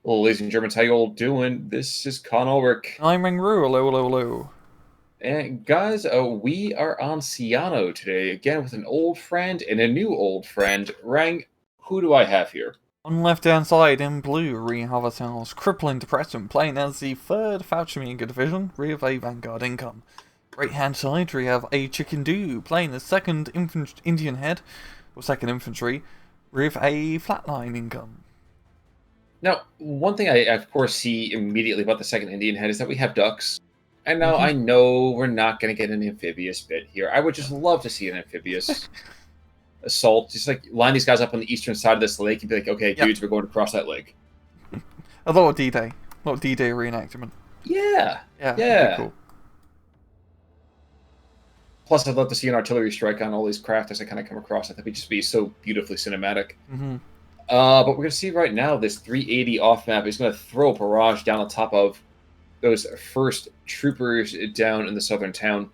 Hello, ladies and Germans, how you all doing? This is Con Ulrich. I'm Ringru, hello, hello, hello. And guys, we are on Ciano today, again with an old friend and a new old friend. Rang, who do I have here? On the left-hand side, in blue, we have ourselves Crippling Depression, playing as the 3rd Fauchamiga Division, with a Vanguard income. Right-hand side, we have a Chicken Doo, playing the 2nd Indian Head, or 2nd Infantry, with a Flatline income. Now, one thing I, of course, see immediately about the second Indian Head is that we have ducks. And now I know we're not going to get an amphibious bit here. I would just love to see an amphibious assault. Just like line these guys up on the eastern side of this lake and be like, okay, Yep. dudes, we're going to cross that lake. A lot of D-Day. A lot of D-Day reenactment. Yeah. Yeah, Yeah. cool. Plus, I'd love to see an artillery strike on all these craft as I kind of come across. I think it'd just be so beautifully cinematic. But we're going to see right now this 380 off map is going to throw a barrage down on top of those first troopers down in the southern town.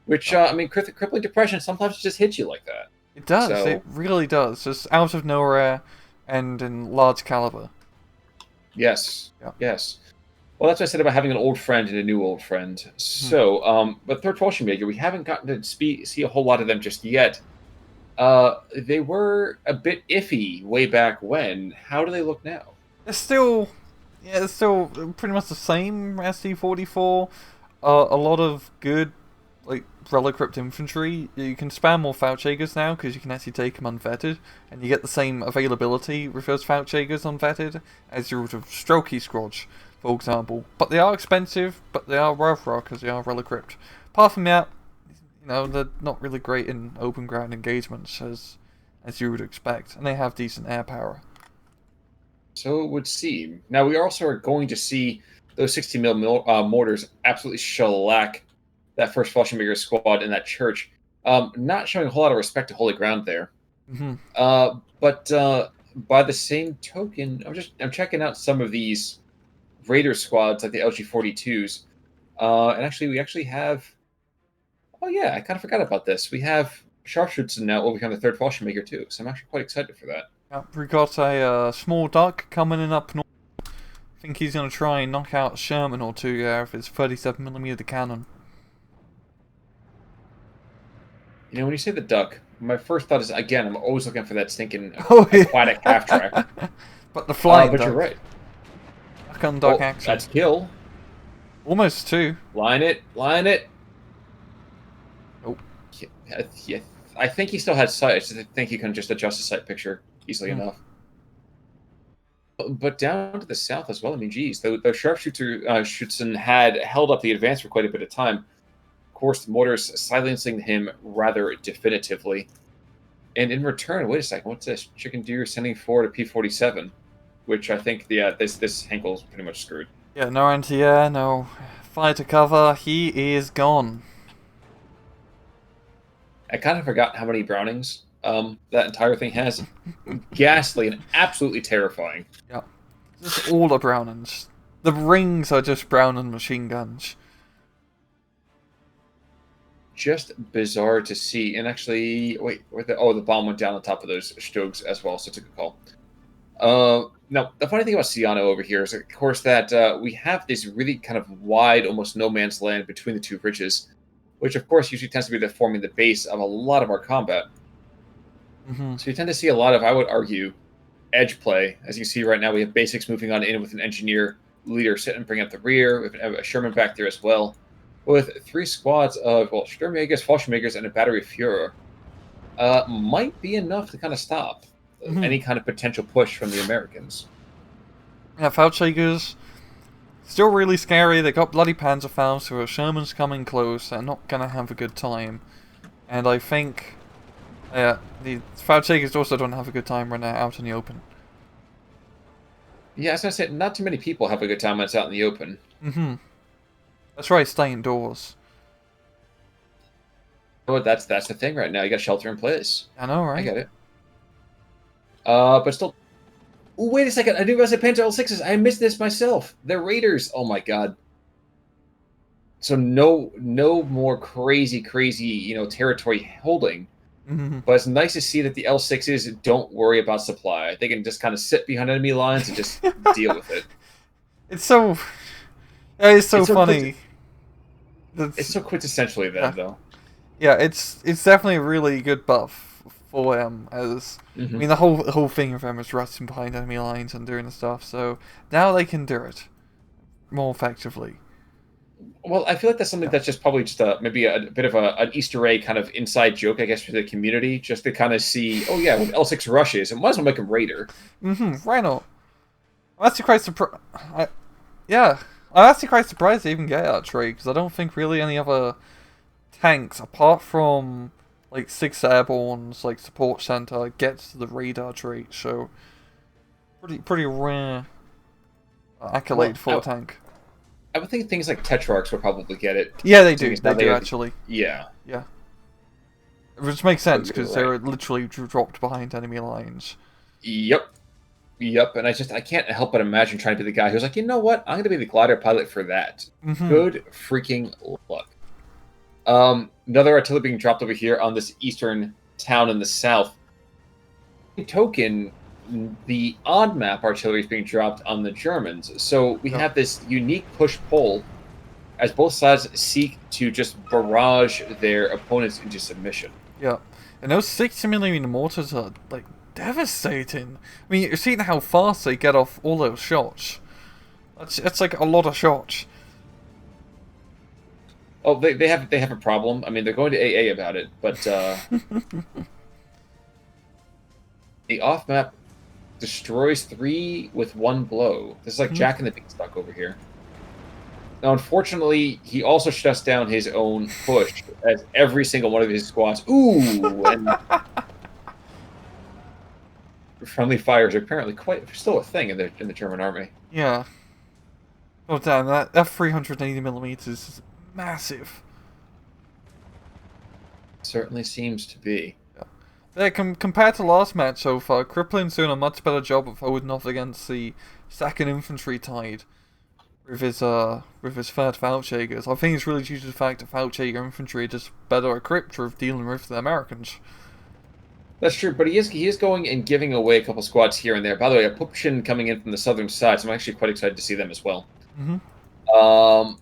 Which, I mean, crippling depression sometimes just hits you like that. It does, So, it really does. Just out of nowhere and in large caliber. yes. Yeah. Yes. Well, that's what I said about having an old friend and a new old friend. So, but Third Fallschirmjäger, we haven't gotten to see a whole lot of them just yet. They were a bit iffy way back when. How do they look now? It's still pretty much the same SD44. A lot of good, like, Relic-Crypt infantry. You can spam more Fauchjägers now because you can actually take them unvetted, and you get the same availability with those Fauchjägers unvetted as you would with Strokey Squadge, for example. But they are expensive, but they are worth rock because they are Relic-Crypt. Apart from that, you know, they're not really great in open ground engagements as you would expect, and they have decent air power. So it would seem. Now, we also are going to see those 60 mil mortars absolutely shellac that first Fallschirmjäger squad in that church. Not showing a whole lot of respect to holy ground there. But by the same token, I'm checking out some of these Raider squads like the LG-42s. And actually, we actually have... Oh, yeah, I kind of forgot about this. We have Scharfschützen now over here on the 3rd Fallschirmjäger, too. So I'm actually quite excited for that. We got a small duck coming in up north. I think he's going to try and knock out Sherman or two there with his 37mm cannon. You know, when you say the duck, my first thought is, again, I'm always looking for that stinking aquatic half-track. But the flying but duck. you're right. Duck on duck action. That's kill. Almost two. Line it. Line it. Oh. Yeah, I think he still has sight. I think he can just adjust the sight picture easily enough. But down to the south as well, I mean, geez, the sharpshooter Schützen had held up the advance for quite a bit of time. Of course, the mortars silencing him rather definitively. And in return, wait a second, what's this? Chicken Deer sending forward a P-47, which I think, yeah, this Henkel's pretty much screwed. Yeah, no anti-air, no fire to cover. He is gone. I kind of forgot how many Brownings that entire thing has. Ghastly and absolutely terrifying. Yeah. Just all the Brownings. The rings are just Browning machine guns. Just bizarre to see. And actually, wait, the bomb went down on top of those Stogs as well, so it's a good call. Now, the funny thing about Ciano over here is, of course, that we have this really kind of wide, almost no man's land between the two ridges, which, of course, usually tends to be forming the base of a lot of our combat. So you tend to see a lot of, I would argue, edge play. As you see right now, we have basics moving on in with an engineer leader sitting and bringing up the rear. We have a Sherman back there as well, with 3 squads of, well, Sturmjägers, Fallschirmjägers, and a battery of Führer. Might be enough to kind of stop any kind of potential push from the Americans. Yeah, Fauchjägers, still really scary. They got bloody Panzerfaust, so if Sherman's coming close, they're not gonna have a good time. And I think, the Fauchjägers also don't have a good time when they're out in the open. Yeah, as I said, not too many people have a good time when it's out in the open. That's right, stay indoors. But that's the thing right now. You got shelter in place. I know, right? I get it. But still... Ooh, wait a second. I didn't realize I Panzer L6s. I missed this myself. They're Raiders. Oh, my God. So no more crazy, territory holding. Mhm. But it's nice to see that the L6s don't worry about supply. They can just kind of sit behind enemy lines and just deal with it. It's so it's so It's so quick. funny. It's That's so quintessentially yeah. them, though. Yeah, it's definitely a really good buff for them. As I Hmm. mean, the whole thing of them is resting behind enemy lines and doing the stuff. So now they can do it more effectively. Well, I feel like that's something Yeah. that's just probably just maybe a bit of an Easter egg kind of inside joke, I guess, for the community, just to kind of see, oh yeah, with L6 rushes, and might as well make them Raider. Why not? I'm actually quite surprised. Yeah, I'm actually quite surprised they even get that trait because I don't think really any other tanks apart from like 6 Airborne's like support center gets the radar trait. So pretty rare accolade Well, for a tank. I would think things like Tetrarchs would probably get it. Yeah, they Seeing do. as how They do have actually. yeah. Yeah, which makes So sense you're because right. they're literally dropped behind enemy lines. Yep. Yep. And I can't help but imagine trying to be the guy who's like, you know what? I'm going to be the glider pilot for that. Hmm. Good freaking luck. Another artillery being dropped over here on this eastern town in the south. Token, the odd map artillery is being dropped on the Germans. So we Yep. have this unique push pull as both sides seek to just barrage their opponents into submission. Yep. And those 60 mm mortars are like devastating. I mean, you're seeing how fast they get off all those shots. That's like a lot of shots. Oh, they have a problem. I mean, they're going to AA about it, but the off map destroys 3 with 1 blow. This is like Mhm. Jack and the Beanstalk over here. Now, unfortunately, he also shuts down his own push as every single one of his squads. Ooh, and friendly fires are apparently quite still a thing in the German army. Yeah. Oh damn, that 380 mm is massive. Certainly seems to be. Yeah, compared to last match so far, Kripling's doing a much better job of holding off against the second infantry tide with his third Feldjägers. I think it's really due to the fact that Feldjäger infantry are just better equipped with dealing with the Americans. That's true, but he is going and giving away a couple squads here and there. By the way, a Pupshin coming in from the southern side, so I'm actually quite excited to see them as well. Hmm. Um,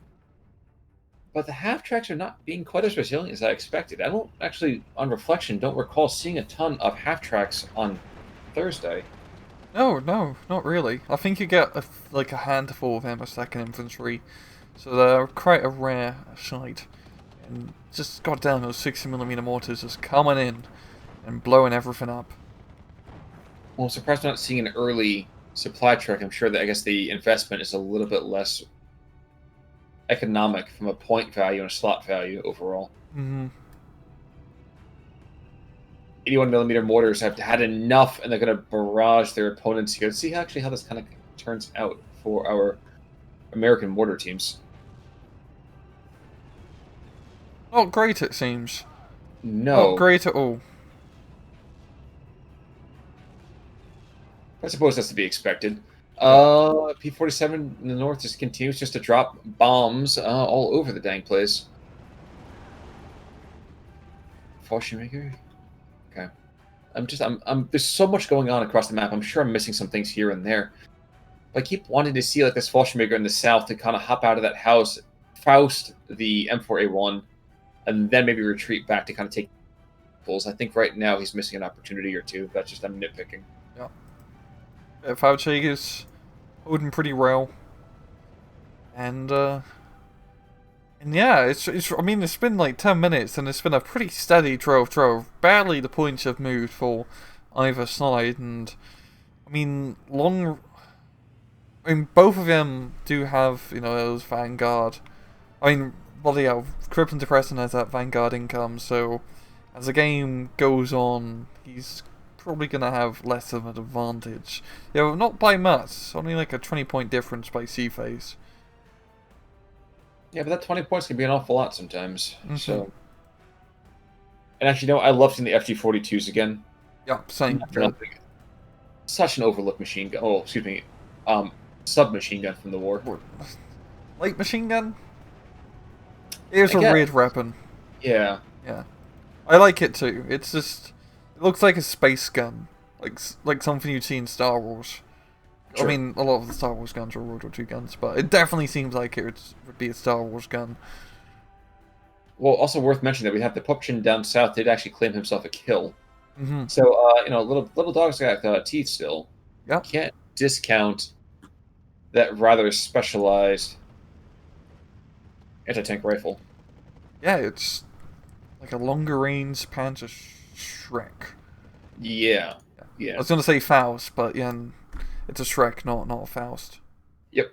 but the half tracks are not being quite as resilient as I expected. I don't actually, on reflection, don't recall seeing a ton of half tracks on Thursday. No, not really. I think you get like a handful of them as second infantry, so they're quite a rare sight. And just goddamn those 60 mm mortars just coming in and blowing everything up. Well, I'm surprised I'm not seeing an early supply truck. I'm sure that I guess the investment is a little bit less economic from a point value and a slot value overall. Hmm. 81 mm mortars have had enough, and they're going to barrage their opponents here. Let's see actually how this kind of turns out for our American mortar teams. Not great, it seems. Not No, great at all. I suppose that's to be expected. Yep. P-47 in the north just continues just to drop bombs all over the dang place. Fallschirmjäger? Okay. There's so much going on across the map. I'm sure I'm missing some things here and there. But I keep wanting to see like this Fallschirmjäger in the south to kind of hop out of that house, Faust the M4A1, and then maybe retreat back to kind of take pulls. I think right now he's missing an opportunity or two. That's just I'm nitpicking. Yep. Feldjäger's holding pretty well. And yeah, it's I mean it's been like 10 minutes and it's been a pretty steady drove. Barely the points have moved for either side, and I mean both of them do have, those Vanguard. I mean, well yeah, Crippling Depressing has that Vanguard income, so as the game goes on, he's probably gonna have less of an advantage. Yeah, not by much, only like a 20-point difference by C phase. Yeah, but that 20 points can be an awful lot sometimes. Hmm. So, and actually, no, I love seeing the FG-42s again. Yep, same. Not for nothing. Such an overlooked machine gun. Oh, excuse me, submachine gun from the war. Light machine gun? It was I a guess. weird weapon. Yeah. Yeah. I like it too. It's just it looks like a space gun, like something you'd see in Star Wars. I Sure. mean, a lot of the Star Wars guns are World War II guns, but it definitely seems like would be a Star Wars gun. Well, also worth mentioning that we have the Pupchin down south did actually claim himself a kill. Mm-hmm. So, little dog's got teeth still. Yeah. Can't discount that rather specialized anti-tank rifle. Yeah, it's like a longer range Panzer Shrek. Yeah. I Yeah. was gonna say Faust, but yeah, it's a Shrek, not a Faust. Yep.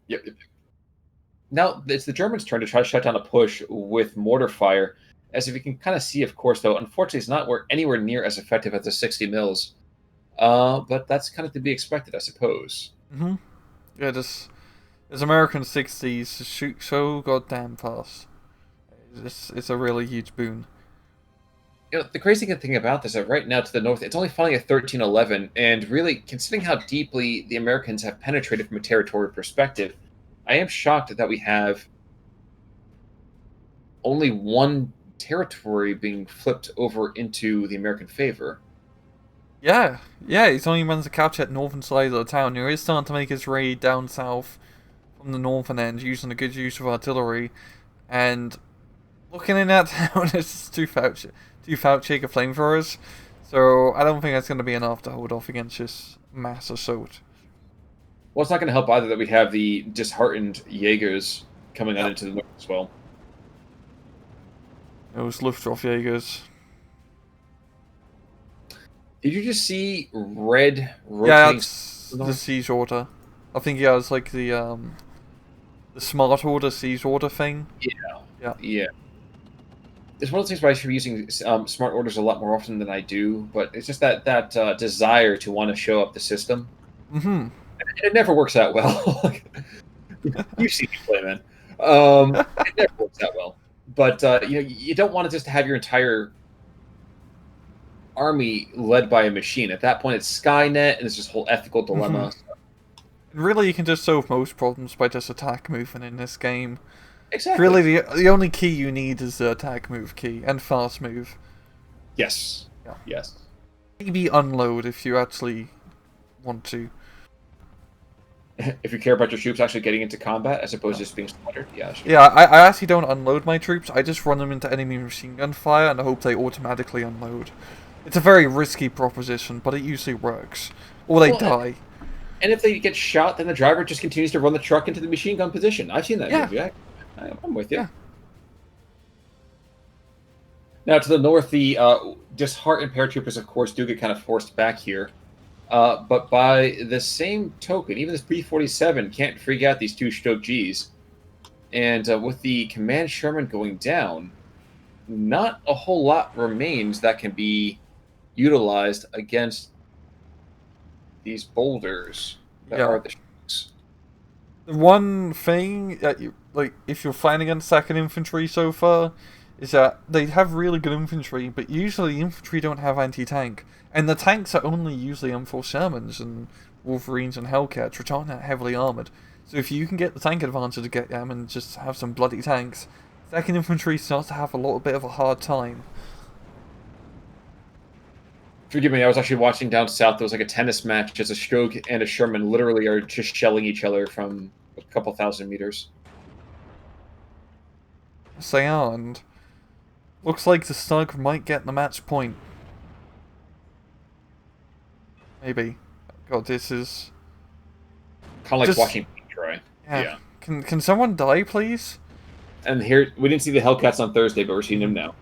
Yep. Yep. Now it's the Germans' turn to try to shut down a push with mortar fire. As if you can kind of see, of course, though, unfortunately, it's not anywhere near as effective as the 60 mils. But that's kind of to be expected, I suppose. Mm-hmm. Yeah, this American 60s shoot so goddamn fast. It's a really huge boon. The crazy thing about this is that right now to the north, it's only falling at 1311, and really, considering how deeply the Americans have penetrated from a territorial perspective, I am shocked that we have only one territory being flipped over into the American favor. Yeah, he's only managed to capture the northern side of the town. He is starting to make his raid down south from the northern end, using a good use of artillery, and looking in that town, it's two Feldjäger flamethrowers. So I don't think that's going to be enough to hold off against this mass assault. Well, it's not going to help either that we have the disheartened Jaegers coming on into the north as well. Those Luftwaffe Jaegers. Did you just see red rotating? Yeah, that's the siege order. I think yeah, it's like the smart order siege order thing. Yeah. It's one of the things where I should be using smart orders a lot more often than I do, but it's just that desire to want to show up the system. Mm-hmm. And it never works out well. You see me play, man. It never works out well. But you don't want to just have your entire army led by a machine. At that point, it's Skynet, and it's this whole ethical dilemma. Mm-hmm. Really, you can just solve most problems by just attack moving in this game. Exactly. Really, the only key you need is the attack move key and fast move. Yes. Yeah. Yes. Maybe unload if you actually want to. If you care about your troops actually getting into combat as opposed to just being slaughtered, yeah. Sure. Yeah, I actually don't unload my troops. I just run them into enemy machine gun fire and I hope they automatically unload. It's a very risky proposition, but it usually works. Or they die. And if they get shot, then the driver just continues to run the truck into the machine gun position. I've seen that movie. I'm with you. Yeah. Now, to the north, the disheartened paratroopers, of course, do get kind of forced back here. But by the same token, even this B-47 can't freak out these two Stug Gs. And with the Command Sherman going down, not a whole lot remains that can be utilized against these boulders that are the Stugs. The one thing that if you're fighting against second infantry so far, is that they have really good infantry, but usually the infantry don't have anti-tank. And the tanks are only usually M4 Shermans and Wolverines and Hellcats, which aren't that heavily armoured. So if you can get the tank advantage to get them and just have some bloody tanks, second infantry starts to have a little bit of a hard time. Forgive me, I was actually watching down south. There was like a tennis match as a Stug and a Sherman literally are just shelling each other from a couple thousand meters. And looks like the Stug might get the match point. Maybe. God, this is kind of like watching paint dry. Yeah. Can someone die, please? And here, we didn't see the Hellcats on Thursday, but we're seeing them now.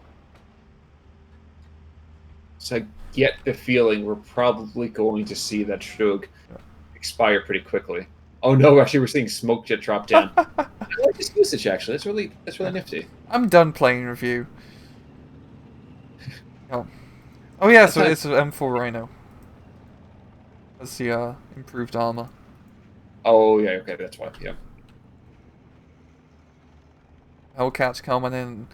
So I get the feeling we're probably going to see that Stug expire pretty quickly. Oh no, actually we're seeing Smoke Jet drop down. I like this usage actually. That's really nifty. I'm done playing review. Oh yeah, so it's an M4 Rhino. That's the improved armor. Oh yeah, okay, that's why. Yeah. Hellcats coming in.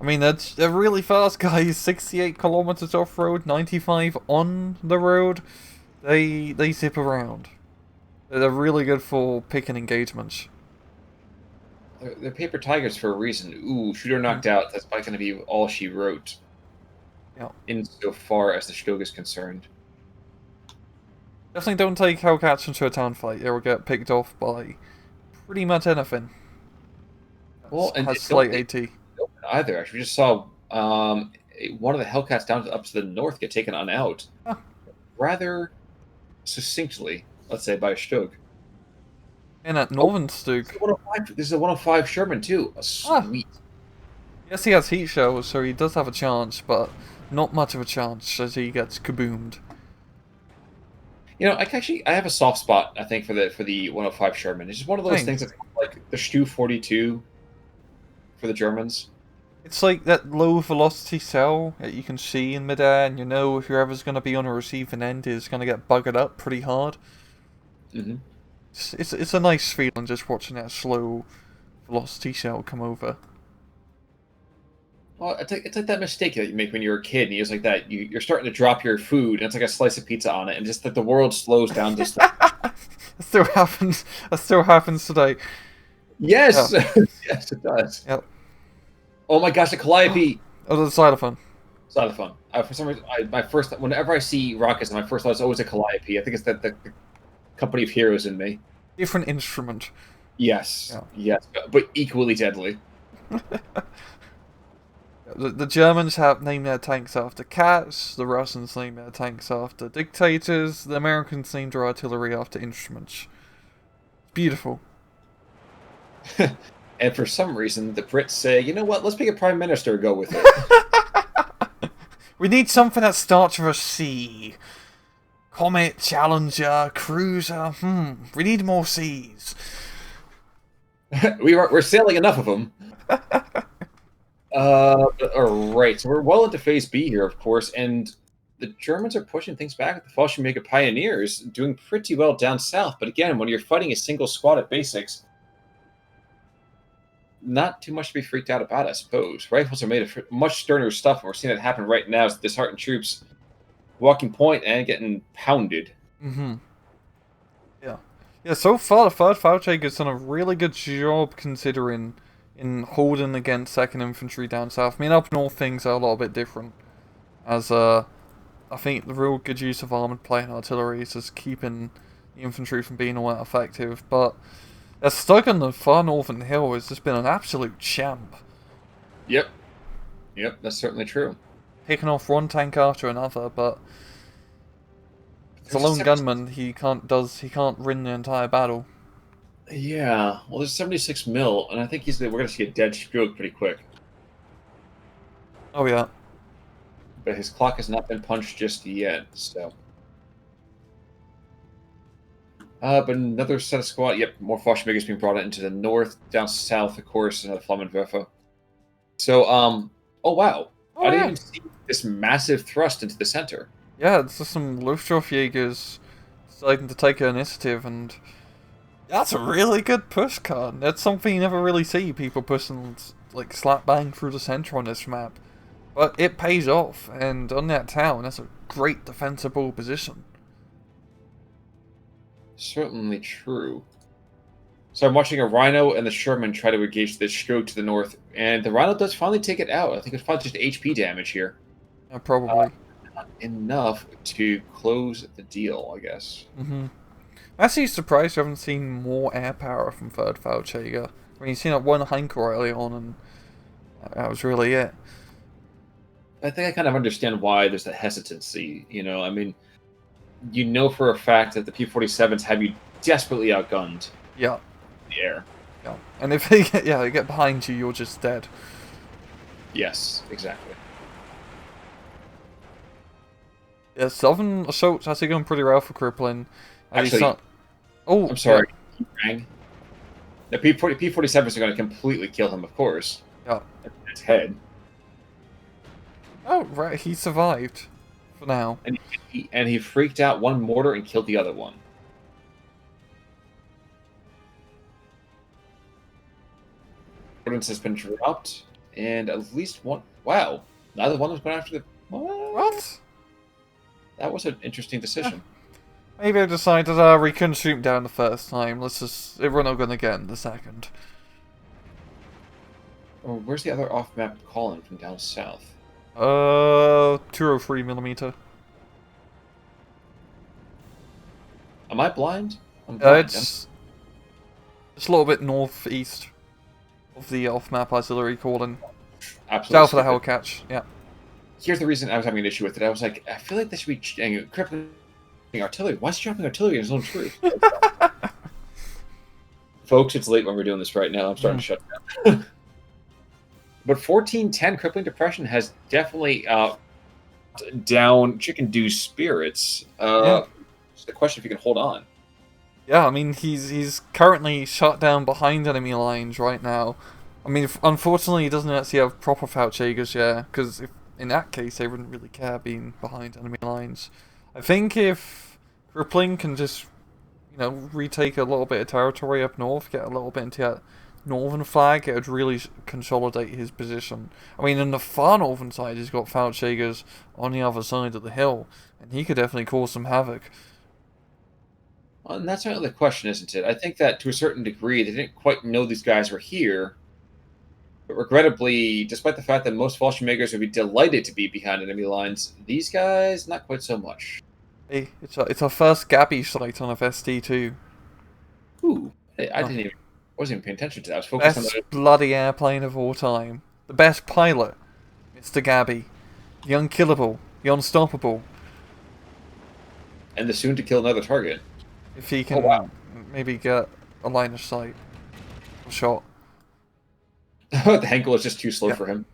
I mean, they're really fast, guys. 68 kilometers off road, 95 on the road. They zip around. They're really good for picking engagements. They're paper tigers for a reason. Ooh, shooter knocked out. That's probably going to be all she wrote. Yeah. insofar as the Shtug is concerned. Definitely don't take Hellcats into a town fight. They will get picked off by pretty much anything. Well, and Has don't slight leave AT. it open either. Actually, we just saw one of the Hellcats up to the north get taken on out Huh. rather succinctly, let's say, by a Shtug. And at Northern Stug. This is a 105 Sherman, too. Sweet. Yes, he has heat shells, so he does have a chance, but not much of a chance as he gets kaboomed. I have a soft spot, I think, for the 105 Sherman. It's just one of those things that's like the Stu 42 for the Germans. It's like that low velocity cell that you can see in midair, and you know whoever's going to be on a receiving end is going to get buggered up pretty hard. Mm-hmm. It's a nice feeling just watching that slow velocity cell come over. Well, it's like that mistake that you make when you're a kid, and you're just like that. You're starting to drop your food, and it's like a slice of pizza on it, and just that the world slows down just. That still happens. That still happens today. Yes, yes, it does. Yep. Oh my gosh, the Calliope. Oh, the xylophone. Xylophone. For some reason, whenever I see rockets, my first thought is always a Calliope. I think it's the company of heroes in me. Different instrument. Yes, Yeah. yes, but equally deadly. The Germans have named their tanks after cats, the Russians named their tanks after dictators, the Americans named their artillery after instruments. Beautiful. And for some reason, the Brits say, you know what, let's pick a prime minister, go with it. We need something that starts with a C. Comet, Challenger, Cruiser, we need more C's. We're sailing enough of them. Alright, so we're well into Phase B here, of course, and the Germans are pushing things back. The Fallschirmjäger Pioneers doing pretty well down south, but again, when you're fighting a single squad at basics, not too much to be freaked out about, I suppose. Rifles are made of much sterner stuff, and we're seeing it happen right now as disheartened troops walking point and getting pounded. Mm-hmm. Yeah, so far the 3rd Fallschirmjäger's done a really good job considering in holding against 2nd Infantry down south. I mean, up north things are a little bit different. As, I think the real good use of armoured plate artillery is just keeping the infantry from being all that effective, but they're stuck on the far northern hill has just been an absolute champ. Yep, that's certainly true. Picking off one tank after another, but as a lone gunman, he can't win the entire battle. Yeah, well, there's 76 mil, and I think we're going to see a dead stroke pretty quick. Oh yeah. But his clock has not been punched just yet, so. But another set of squad. Yep, more Fallschirmjägers being brought into the north, down south, of course, another Flammenwerfer. So, oh wow, I didn't even see this massive thrust into the center. Yeah, it's just some Luftwaffejägers deciding to take an initiative, and that's a really good push card. That's something you never really see, people pushing like slap bang through the center on this map. But it pays off, and on that town, that's a great defensible position. Certainly true. So I'm watching a Rhino and the Sherman try to engage this stroke to the north, and the Rhino does finally take it out. I think it's probably just HP damage here. Yeah, probably. Not enough to close the deal, I guess. Mm-hmm. I'm actually surprised you haven't seen more air power from 3rd Fallschirmjäger. I mean, you've seen that one Heinkel early on, and that was really it. I think I kind of understand why there's that hesitancy. I mean, for a fact that the P-47s have you desperately outgunned. Yeah. In the air. Yeah. And if they get behind you, you're just dead. Yes, exactly. Yeah, Southern Assault's actually going pretty well for crippling. Actually, oh, I'm sorry. Yeah. The P-47s are going to completely kill him, of course. Yeah. At his head. Oh, right, he survived. For now. And he freaked out one mortar and killed the other one. Ordnance has been dropped, and at least one... Wow. Neither one was going after the... What? That was an interesting decision. Maybe I decided we couldn't shoot him down the first time. We're not going to get him the second. Oh, where's the other off-map calling from down south? 203 millimeter. Am I blind? I'm blind. It's a little bit northeast of the off-map artillery cordon. Absolutely South of the stupid. Hellcatch, yeah. Here's the reason I was having an issue with it. I was like, I feel like this should be crippling artillery. Why is he dropping artillery in his own troops? Folks, it's late when we're doing this right now. I'm starting to shut down. But 1410 Crippling Depression has definitely down Chicken Dew's spirits. Yeah. It's the question if he can hold on. Yeah, I mean, he's currently shut down behind enemy lines right now. I mean, unfortunately, he doesn't actually have proper Fauchegers yet, because in that case, they wouldn't really care being behind enemy lines. I think if Crippling can just, retake a little bit of territory up north, get a little bit into that northern flag, it would really consolidate his position. I mean, on the far northern side, he's got Fauchegers on the other side of the hill, and he could definitely cause some havoc. Well, and that's not the question, isn't it? I think that to a certain degree, they didn't quite know these guys were here. But regrettably, despite the fact that most Fallschirmjägers would be delighted to be behind enemy lines, these guys, not quite so much. Hey, it's our first Gabby site on FSD2. Ooh, hey, I wasn't even paying attention to that. I was focused on Best the... bloody airplane of all time. The best pilot, Mr. Gabby. The unkillable, the unstoppable. And the soon to kill another target. If he can maybe get a line of sight. A shot. The Henkel is just too slow for him.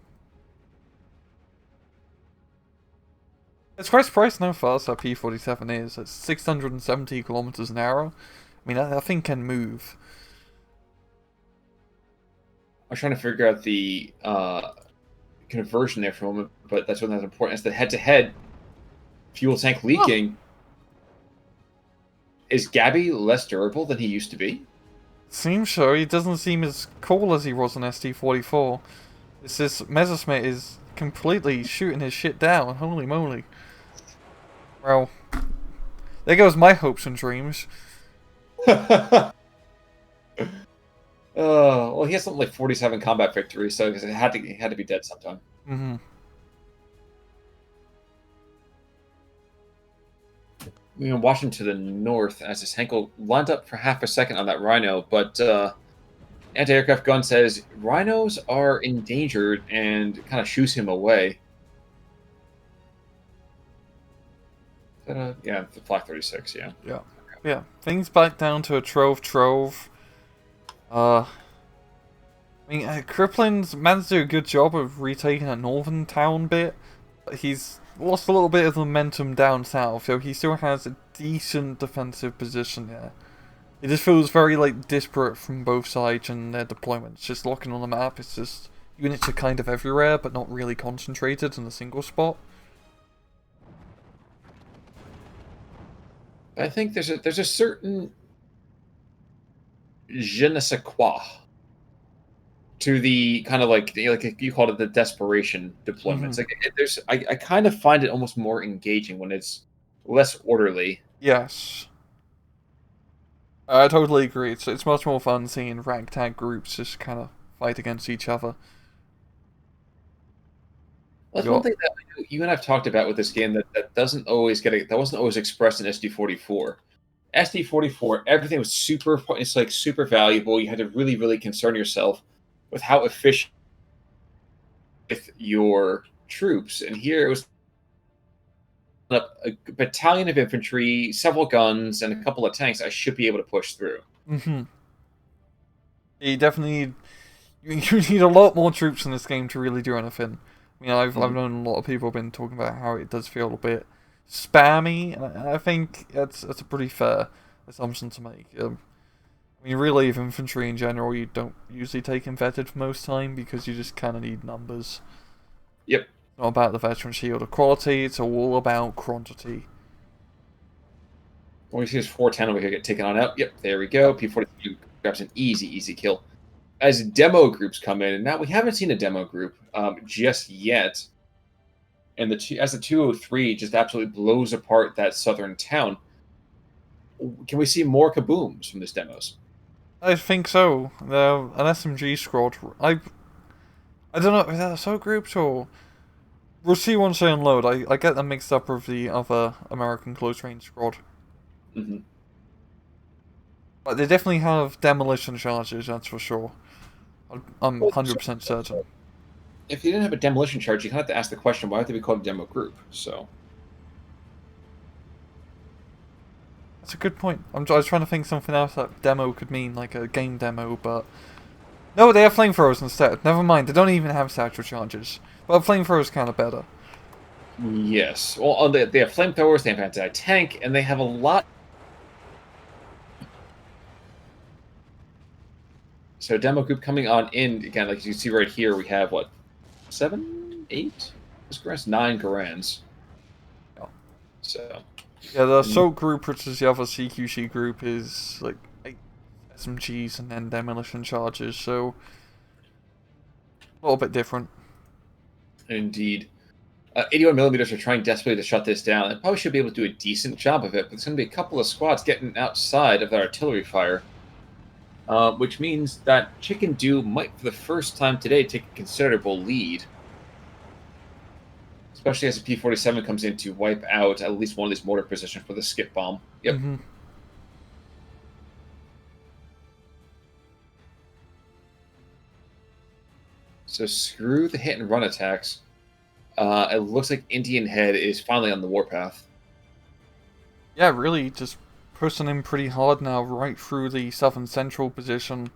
It's quite surprising how fast that P-47 is. It's 670 kilometers an hour. I mean, that thing can move. I was trying to figure out the conversion there for a moment, but that's not as important. It's the head-to-head fuel tank leaking. Is Gabby less durable than he used to be? Seems so. He doesn't seem as cool as he was on SD44. This Messerschmitt is completely shooting his shit down. Holy moly. Well, there goes my hopes and dreams. Well, he has something like 47 combat victories, so he had to be dead sometime. Mm-hmm. Watching to the north as his Henkel lined up for half a second on that Rhino, but anti-aircraft gun says Rhinos are endangered and kind of shoos him away. Yeah, the Flak 36, yeah. Yeah. Things back down to a trove. I mean, Kriplin's managed to do a good job of retaking that northern town bit, but he's lost a little bit of momentum down south, though he still has a decent defensive position there. It just feels very, disparate from both sides and their deployments. Just looking on the map, it's just units are kind of everywhere, but not really concentrated in a single spot. I think there's a certain je ne sais quoi to the kind of like you called it the desperation deployments. Mm-hmm. I kind of find it almost more engaging when it's less orderly. Yes. I totally agree. It's much more fun seeing ragtag groups just kind of fight against each other. That's one thing that you and I've talked about with this game that wasn't always expressed in SD44. SD44, everything was super valuable. You had to really, really concern yourself with how efficient with your troops. And here it was a battalion of infantry, several guns, and a couple of tanks. I should be able to push through. Mm-hmm. You definitely you need a lot more troops in this game to really do anything. I mean, I've known a lot of people have been talking about how it does feel a bit spammy, and I think that's a pretty fair assumption to make. I mean, really, with infantry in general, you don't usually take invetted for most time because you just kind of need numbers. Yep. It's not about the veteran shield of quality, it's all about quantity. When we see this 410 over here get taken on out, yep, there we go. P-42 grabs an easy kill. As demo groups come in, and now we haven't seen a demo group just yet, and as the 203 just absolutely blows apart that southern town, can we see more kabooms from this demos? I think so. An SMG squad. I don't know, is that so grouped or We'll see once they unload. I get them mixed up with the other American close range squad. Mm-hmm. But they definitely have demolition charges, that's for sure. I'm Well, 100% certain. if you didn't have a demolition charge, you kind of have to ask the question, why would they be called a demo group? So That's a good point. I was trying to think something else that demo could mean, like a game demo, but... No, they have flamethrowers instead. Never mind, they don't even have satchel charges. But flamethrowers kind of better. yes, well, they have flamethrowers, they have anti-tank, and they have a lot. So demo group coming on in again, like you see right here, we have what, 7, 8? This Garand's 9 Garands. Yeah. So Yeah, the assault group, which is the other CQC group, is like 8 SMGs and then demolition charges, so a little bit different. indeed. 81 millimeters are trying desperately to shut this down. They probably should be able to do a decent job of it, but there's going to be a couple of squads getting outside of their artillery fire. Which means that Chicken Dew might, for the first time today, take a considerable lead. Especially as the P-47 comes in to wipe out at least one of these mortar positions for the skip bomb. Yep. Mm-hmm. So screw the hit and run attacks. It looks like Indian Head is finally on the warpath. Yeah, really, just pushing in pretty hard now, right through the southern central position.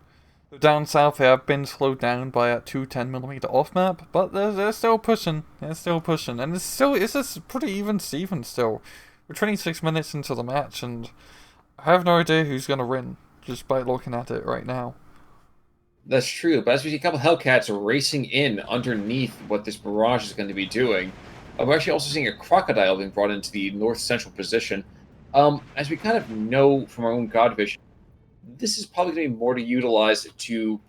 Down south, they have been slowed down by a 210mm off map, but they're still pushing. They're still pushing, and it's a pretty even Steven still. We're 26 minutes into the match, and I have no idea who's gonna win just by looking at it right now. That's true, but as we see a couple Hellcats racing in underneath what this barrage is going to be doing, we're actually also seeing a Crocodile being brought into the north central position. As we kind of know from our own God Vision, this is probably going to be more to utilize to,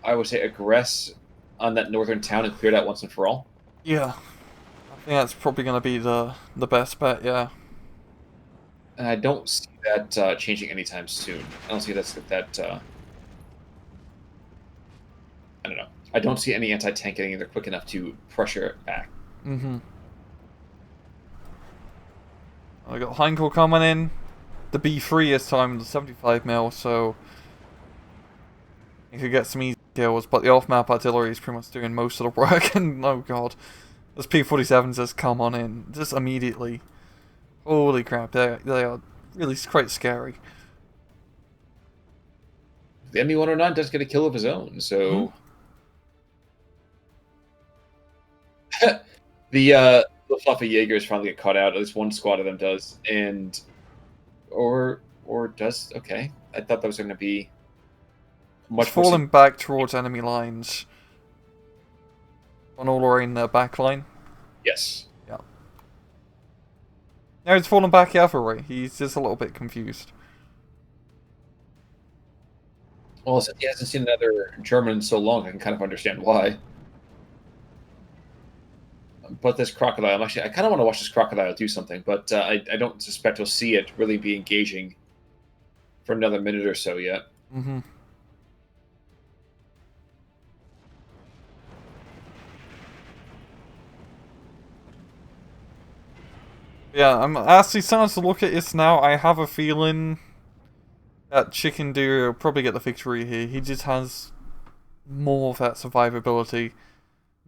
I would say, aggress on that northern town and clear that once and for all. Yeah, I think that's probably gonna be the best bet. Yeah. And I don't see that changing anytime soon. I don't see that. I don't know. I don't see any anti-tank getting there quick enough to pressure it back. Mm-hmm. I got Heinkel coming in. The B3 this time, the 75mm, so you could get some easy kills, but the off-map artillery is pretty much doing most of the work, and oh god. This P-47 just come on in, just immediately. Holy crap, they are really quite scary. The ME-109 does get a kill of his own, so... The Luftwaffe Jaegers finally get caught out. At least one squad of them does, and or does okay. I thought that was going to be much it's falling back towards enemy lines. On all or in the back line. Yes. Yeah. No, it's falling back the other way. He's just a little bit confused. Well, since he hasn't seen another German in so long, I can kind of understand why. But this Crocodile, I kind of want to watch this Crocodile do something, but I don't suspect we'll see it really be engaging for another minute or so yet. Mm-hmm. Yeah, I'm actually starting to look at this now. I have a feeling that Chicken Deer will probably get the victory here. He just has more of that survivability,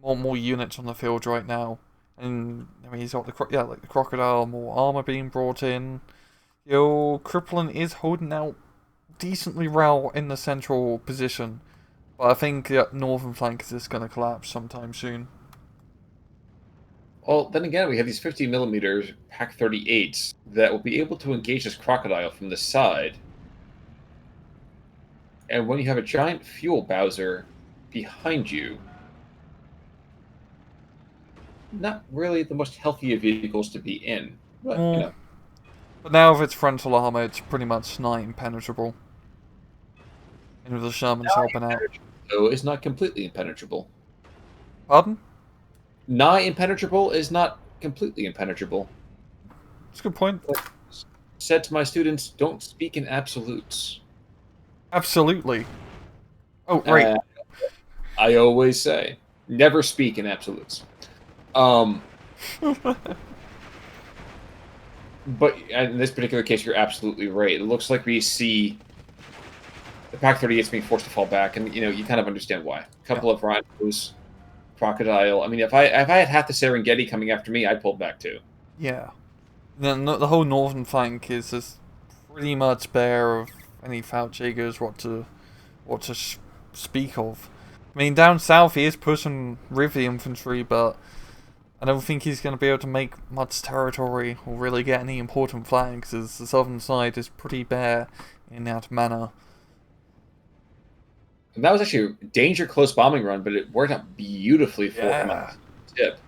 more units on the field right now, and I mean he's got the the Crocodile, more armor being brought in. Crippling is holding out decently well in the central position, but I think that northern flank is just going to collapse sometime soon. Well, then again, we have these 50mm PaK-38s that will be able to engage this Crocodile from the side. And when you have a giant fuel Bowser behind you, not really the most healthy of vehicles to be in. But, you know. But now with its frontal armor, it's pretty much nigh impenetrable. And with the Shermans helping out. So it's not completely impenetrable. Pardon? Nigh impenetrable is not completely impenetrable. That's a good point. Said to my students, don't speak in absolutes. Absolutely. Oh, right. I always say, never speak in absolutes. But in this particular case, you're absolutely right. It looks like we see the Pack 38s being forced to fall back, and you kind of understand why. A Yeah. couple of rhinos, crocodile. I mean, if I had half the Serengeti coming after me, I'd pull back too. Yeah. Then the whole northern flank is just pretty much bare of any Falltjägers what to speak of. I mean, down south he is pushing with the infantry, but I don't think he's going to be able to make much territory or really get any important flanks, as the southern side is pretty bare in that manner. And that was actually a danger close bombing run, but it worked out beautifully for him on the tip.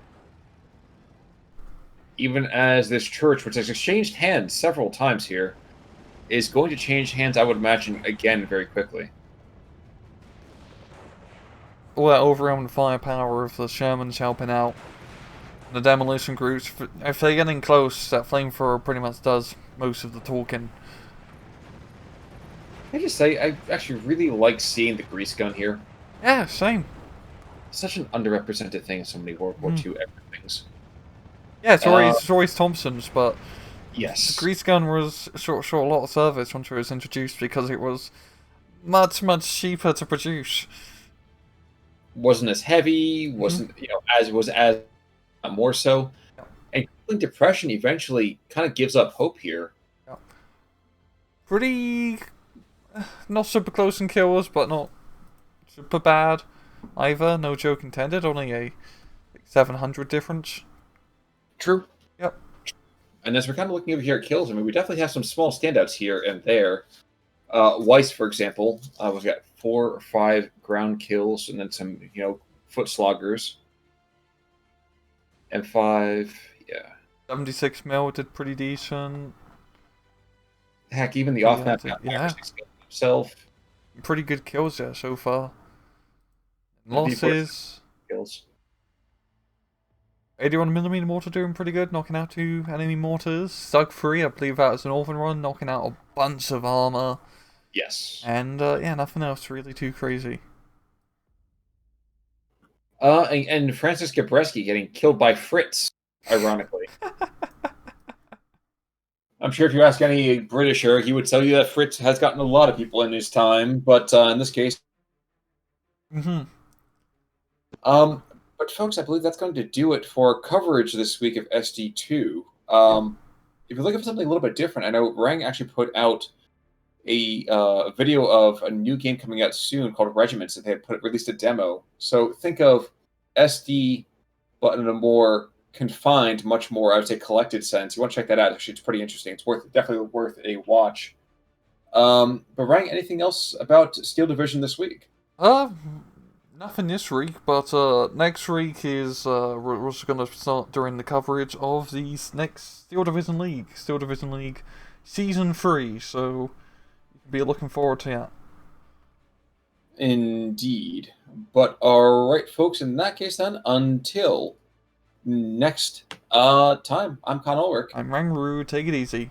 Even as this church, which has exchanged hands several times here, is going to change hands, I would imagine, again very quickly. All that overwhelming firepower of the Shermans helping out. The demolition groups, if they're getting close, that flamethrower pretty much does most of the talking. I just say, I actually really like seeing the grease gun here. Yeah, same. Such an underrepresented thing in so many World War II things. Yeah, it's always Thompson's, but yes, the grease gun was short a lot of service once it was introduced because it was much cheaper to produce. Wasn't as heavy, wasn't as more so, and cooling depression eventually kind of gives up hope here. Yeah. Pretty not super close in kills, but not super bad either. No joke intended. Only a 700 difference. True. Yep. And as we're kind of looking over here at kills, I mean, we definitely have some small standouts here and there. Weiss, for example, we've got 4 or 5 ground kills, and then some, foot sloggers. And 5, yeah. 76 mil did pretty decent. Heck, even the off-map himself. Pretty good kills there so far. Losses. Kills. 81mm mortar doing pretty good, knocking out 2 enemy mortars. Sug 3, I believe that was an orphan run, knocking out a bunch of armor. Yes. And yeah, nothing else really too crazy. And Francis Gabreski getting killed by Fritz, ironically. I'm sure if you ask any Britisher, he would tell you that Fritz has gotten a lot of people in his time, but in this case... But folks, I believe that's going to do it for coverage this week of SD2. If you're looking for something a little bit different, I know Rang actually put out a video of a new game coming out soon called Regiments that they had released a demo. So think of SD, but in a more confined, much more, I would say, collected sense. You want to check that out. Actually, it's pretty interesting. It's definitely worth a watch. But Rang, anything else about Steel Division this week? Nothing this week, but next week is we're also going to start doing the coverage of the next Steel Division League Season 3, so you can be looking forward to that. Indeed. But alright, folks, in that case then, until next time, I'm Con Ulrich. I'm Rangru, take it easy.